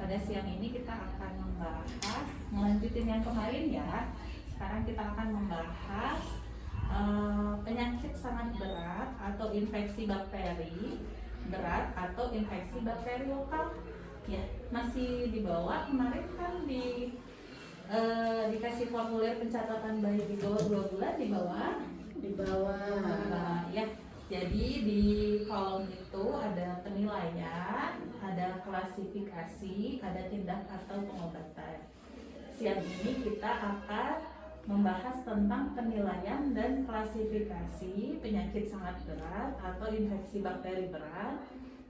pada siang ini kita akan membahas, melanjutin yang kemarin ya. Sekarang kita akan membahas penyakit sangat berat atau infeksi bakteri berat atau infeksi bakteri lokal. Ya, masih di bawah kemarin kan dikasih formulir pencatatan bayi di bawah 2 bulan di bawah ya. Jadi di kolom itu ada penilaian, ada klasifikasi, ada tindak atau pengobatan. Siang ini kita akan membahas tentang penilaian dan klasifikasi penyakit sangat berat atau infeksi bakteri berat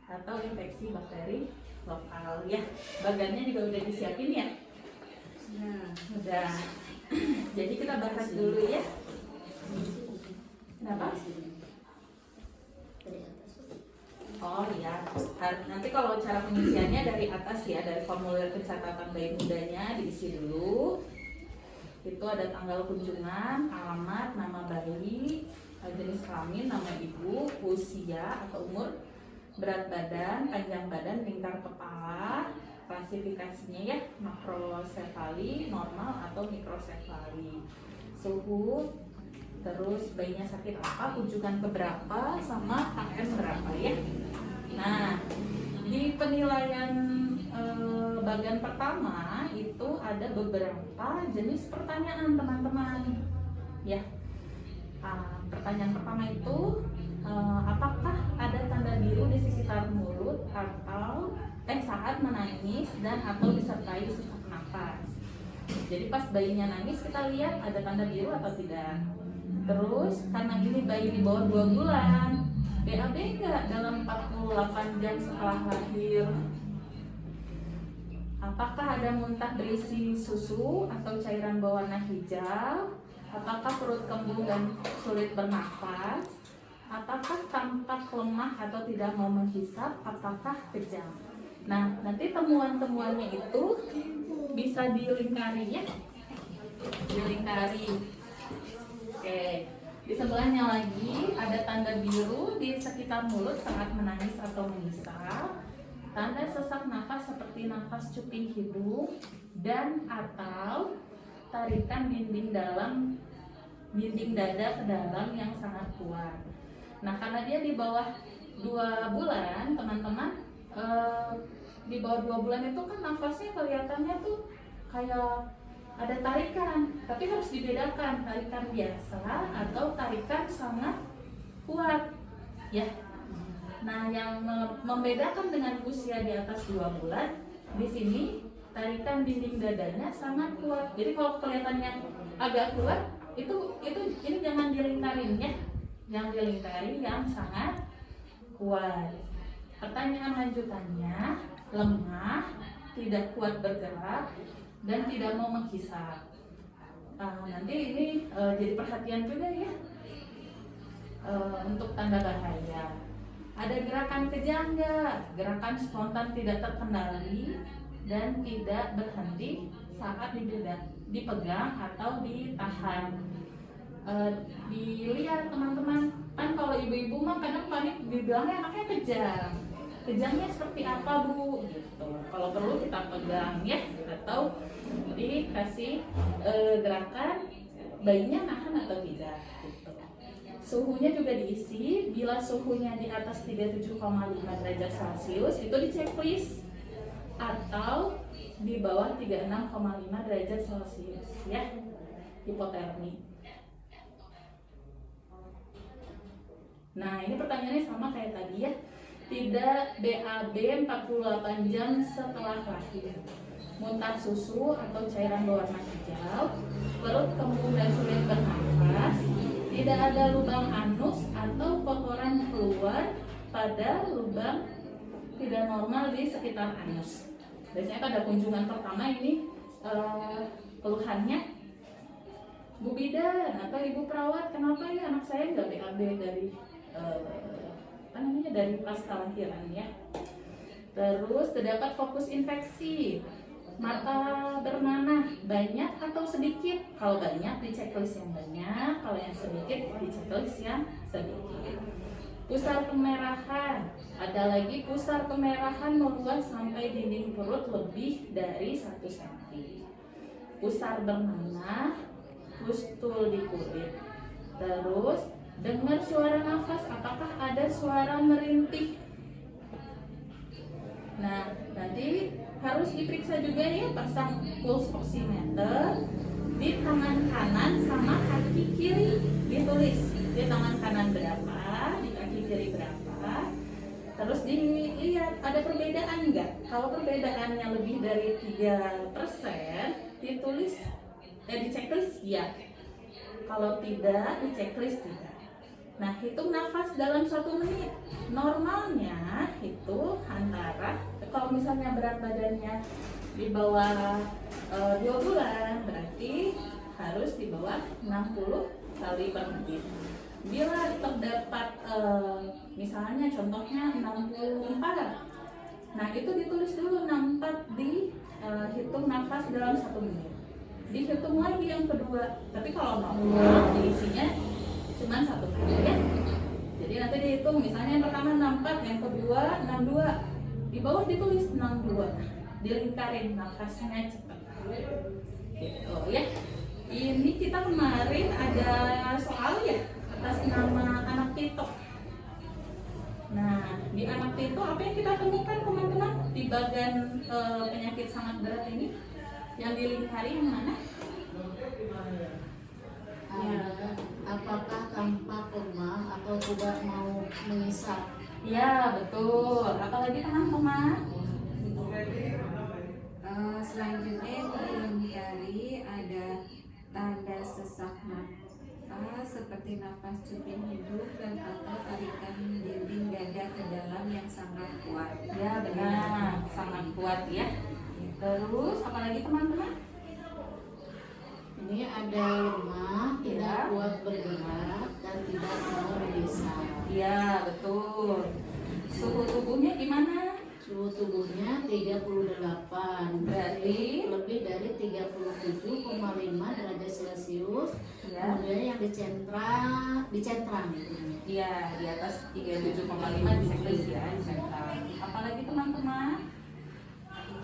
atau infeksi bakteri lokal ya. Bagannya juga udah disiapin ya? Nah, udah. Jadi kita bahas dulu ya. Kenapa? Oh iya, nanti kalau cara pengisiannya dari atas ya, dari formulir pencatatan bayi mudanya diisi dulu. Itu ada tanggal kunjungan, alamat, nama bayi, jenis kelamin, nama ibu, usia atau umur, berat badan, panjang badan, lingkar kepala, klasifikasinya ya, makrosefali, normal atau mikrosefali, suhu, terus bayinya sakit apa, kunjungan keberapa, sama KM berapa ya. Nah, di penilaian bagian pertama itu ada beberapa jenis pertanyaan teman-teman ya. Pertanyaan pertama itu apakah ada tanda biru di sekitar mulut atau saat menangis dan atau disertai sesak nafas. Jadi pas bayinya nangis kita lihat ada tanda biru atau tidak. Terus karena ini bayi di bawah 2 bulan, BAB enggak dalam 48 jam setelah lahir? Apakah ada muntah berisi susu atau cairan berwarna hijau? Apakah perut kembung dan sulit bernafas? Apakah tampak lemah atau tidak mau menghisap? Apakah kejang? Nah, nanti temuan-temuannya itu bisa dilingkari ya. Dilingkari. Oke, di sebelahnya lagi ada tanda biru di sekitar mulut saat menangis atau menghisap, tanda sesak nafas seperti nafas cuping hidung dan atau tarikan dinding dada ke dalam yang sangat kuat. Nah, karena dia di bawah 2 bulan, teman-teman, di bawah 2 bulan itu kan nafasnya kelihatannya tuh kayak ada tarikan, tapi harus dibedakan tarikan biasa atau tarikan sangat kuat ya. Nah, yang membedakan dengan usia di atas 2 bulan, di sini tarikan dinding dadanya sangat kuat. Jadi kalau kelihatannya agak kuat, ini jangan dilingkarin ya, yang dilingkarin yang sangat kuat. Pertanyaan lanjutannya, lemah, tidak kuat bergerak, dan tidak mau menghisap. Nanti ini jadi perhatian juga ya untuk tanda bahaya. Ada gerakan kejang nggak? Gerakan spontan tidak terkendali dan tidak berhenti saat dipegang atau ditahan. Dilihat teman-teman, kan kalau ibu-ibu mah kadang panik dibilangnya anaknya kejang. Kejangnya seperti apa bu? Gitu. Kalau perlu kita pegang ya, atau dikasih gerakan bayinya nahan atau tidak. Gitu. Suhunya juga diisi. Bila suhunya di atas 37,5 derajat Celcius itu di checklist, atau di bawah 36,5 derajat Celcius ya, hipotermi. Nah, ini pertanyaannya sama kayak tadi ya. Tidak BAB 48 jam setelah lahir, muntah susu atau cairan berwarna hijau, perut kembung dan sulit bernafas, tidak ada lubang anus atau kotoran keluar pada lubang tidak normal di sekitar anus. Biasanya pada kunjungan pertama ini keluhannya, Bu bidan atau ibu perawat, kenapa ya anak saya nggak BAB dari dari pas kelahiran ya. Terus terdapat fokus infeksi, mata bermanah banyak atau sedikit. Kalau banyak di checklist yang banyak, kalau yang sedikit di checklist yang sedikit. Pusar kemerahan, ada lagi pusar kemerahan meluas sampai dinding perut lebih dari 1 cm. Pusar bernanah, pustul di kulit. Terus dengar suara nafas, apakah ada suara merintih? Nah, nanti harus diperiksa juga ya, pasang pulse oximeter di tangan kanan sama kaki kiri, ditulis di tangan kanan berapa, di kaki kiri berapa. Terus dilihat ada perbedaan enggak. Kalau perbedaannya lebih dari 3%, ditulis di checklist ya. Kalau tidak, di checklist tidak. Nah, hitung nafas dalam 1 menit. Normalnya itu antara, kalau misalnya berat badannya di bawah 2 bulan, berarti harus di bawah 60 kali per menit. Bila terdapat misalnya contohnya 64, nah itu ditulis dulu 64 di hitung nafas dalam 1 menit. Dihitung lagi yang kedua, tapi kalau normal diisinya cuma 1 kali ya. Jadi nanti dihitung misalnya yang pertama 64, yang kedua 62, di bawah ditulis 62, dilingkarin nafasnya cepat gitu ya. Ini kita kemarin ada soal ya atas nama anak Tito. Nah, di anak Tito apa yang kita temukan teman-teman di bagian penyakit sangat berat ini? Yang dilingkari yang mana? Ya, apakah tampak lemah atau tidak mau mengisap? Ya, betul. Apalagi teman-teman? Selanjutnya yang dilingkari ada tanda sesak napas seperti napas cuping hidung dan atau tarikan dinding dada ke dalam yang sangat kuat. Ya, benar. Sangat kuat ya. Terus apalagi teman-teman? Ini ada lemah, tidak kuat bergerak dan tidak mau mengisap. Iya, betul. Suhu tubuhnya gimana? Suhu tubuhnya 38, Berarti lebih dari 37,5 derajat Celcius. ya. Kemudian yang dicentram gitu. Iya, di atas 37,5 di checklist ya, di sentral. Apalagi teman-teman?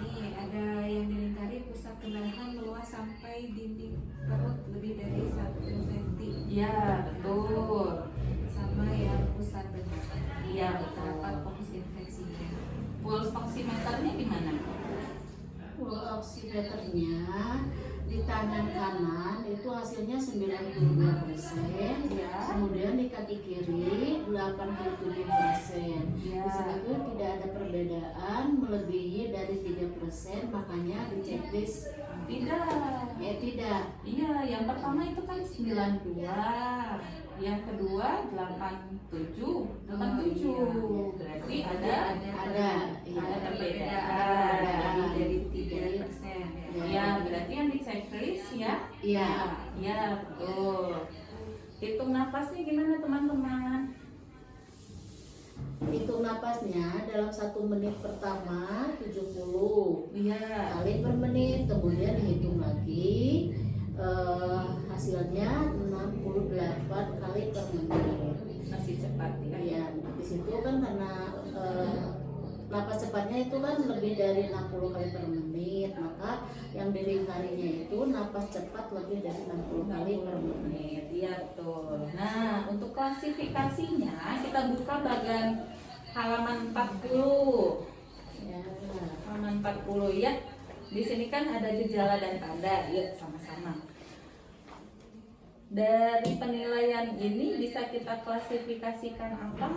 Ini ada yang dilingkari pusat kemerahan meluas sampai dinding perut lebih dari 1 cm. Iya, betul. Sama yang pusat bernafas. Iya, betul. Terdapat fokus infeksinya. Pulse oximeternya gimana? Pulse oximeternya di tangan kanan itu hasilnya 92%, Ya. kemudian di kaki kiri 87%. Ya. Di sini tuh tidak ada perbedaan melebihi dari 3%, makanya di checklist Tidak. tidak. Iya, yang pertama itu kan 92. Yang kedua 87. 87. Berarti ada perbedaan. Lebih dari 3%. Ya, berarti yang di checklist ya. Iya. Ya, betul. Hitung nafasnya gimana teman-teman? Hitung napasnya dalam 1 menit pertama 70 Iya. kali per menit, kemudian dihitung lagi, hasilnya 68 kali per menit. Masih cepat ya. Ya, di situ kan karena napas cepatnya itu kan lebih dari 60 kali per menit, maka yang dilingkarinya itu napas cepat lebih dari 60 kali per menit. Iya, betul. Nah, untuk klasifikasinya kita buka bagian halaman 40. Ya. Halaman 40 ya. Di sini kan ada gejala dan tanda. Yuk sama-sama. Dari penilaian ini bisa kita klasifikasikan apa?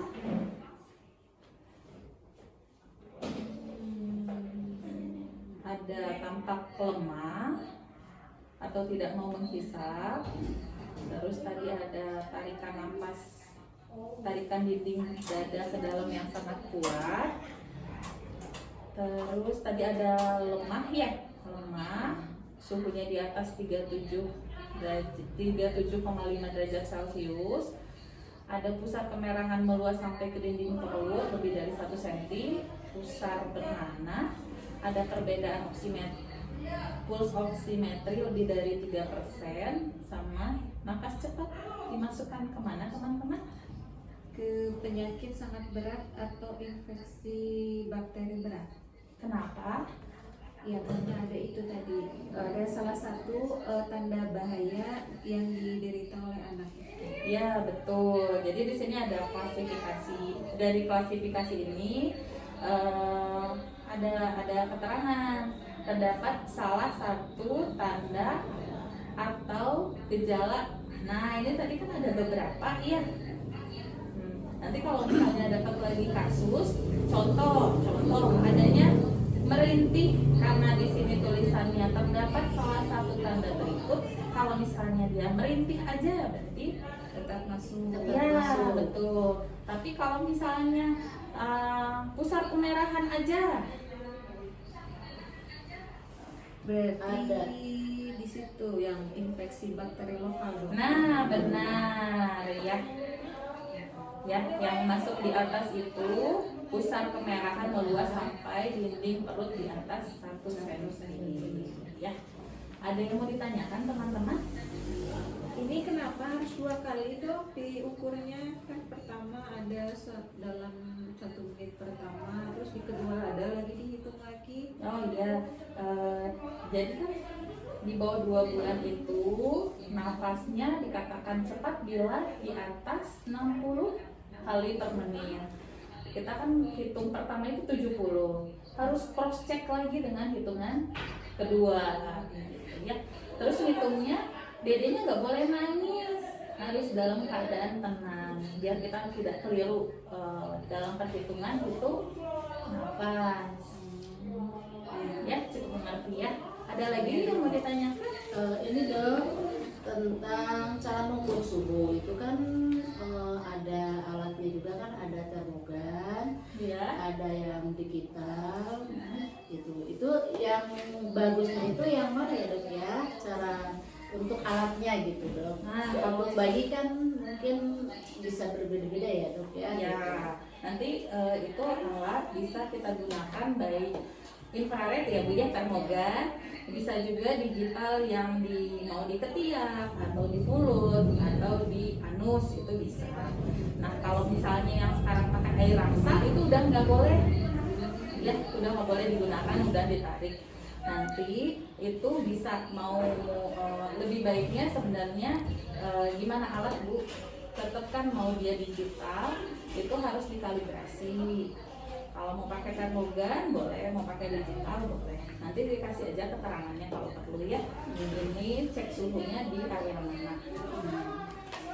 Ada tampak lemah atau tidak mau menghisap. Terus tadi ada tarikan nafas, tarikan dinding dada ke dalam yang sangat kuat. Terus tadi ada lemah ya, lemah, suhunya di atas 37,5 derajat Celcius. Ada pusat kemerahan meluas sampai ke dinding perut lebih dari 1 cm, pusar bernanah, ada perbedaan pulse oximetri lebih dari 3%, sama nafas cepat dimasukkan kemana teman-teman? ke penyakit sangat berat atau infeksi bakteri berat. Kenapa? Ya, karena ada itu tadi, ada salah satu tanda bahaya yang diderita oleh anak. Ya, betul. Jadi di sini ada klasifikasi. Dari klasifikasi ini ada keterangan terdapat salah satu tanda atau gejala. Nah, ini tadi kan ada beberapa, iya. Nanti kalau misalnya dapat lagi kasus, contoh adanya merintih, karena di sini tulisannya terdapat salah satu tanda berikut. Kalau misalnya dia merintih aja, berarti Tetap masuk. ya betul. Tapi kalau misalnya pusar kemerahan aja, Berarti Ada. di situ yang infeksi bakteri lokal dong. nah benar ya. Ya, yang masuk di atas itu pusar kemerahan meluas sampai dinding perut di atas 1 cm. Ya. Ada yang mau ditanyakan teman-teman? Ini kenapa harus 2 kali dok diukurnya? Kan pertama ada dalam 1 menit pertama, terus di kedua ada lagi dihitung lagi. Oh iya, jadi kan di bawah 2 bulan itu nafasnya dikatakan cepat bila di atas 60 kali per menit. Kita kan hitung pertama itu 70, harus cross check lagi dengan hitungan kedua gitu ya. Terus hitungnya dedenya nggak boleh nangis, harus dalam keadaan tenang biar kita tidak keliru dalam perhitungan itu nafas. Ya, cukup mengerti ya. Ada lagi yang mau ditanyakan? Ini dok, tentang cara mengukur suhu itu kan ada alatnya juga kan, ada termogan, Ya. ada yang digital gitu. Itu yang bagusnya itu yang mana ya dok ya, cara untuk alatnya gitu dok. Nah, Untuk bayi kan mungkin bisa berbeda-beda ya dok ya. Ya, gitu. nanti itu alat bisa kita gunakan baik infrared ya Bu ya, termogan, bisa juga digital yang mau di ketiak atau di mulut atau di anus, itu bisa. Nah, kalau misalnya yang sekarang pakai air raksa itu udah nggak boleh, ya udah nggak boleh digunakan, udah ditarik. Nanti itu bisa mau lebih baiknya sebenarnya gimana alat Bu? Tetap kan mau dia digital itu harus dikalibrasi. Kalau mau pakai termogan boleh, mau pakai digital boleh. Nanti dikasih aja keterangannya kalau perlu ya. Ini cek suhunya di area mana.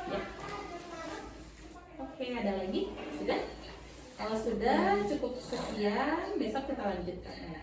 Ya. Oke, ada lagi? Sudah? Kalau sudah cukup sekian, besok kita lanjutkan ya.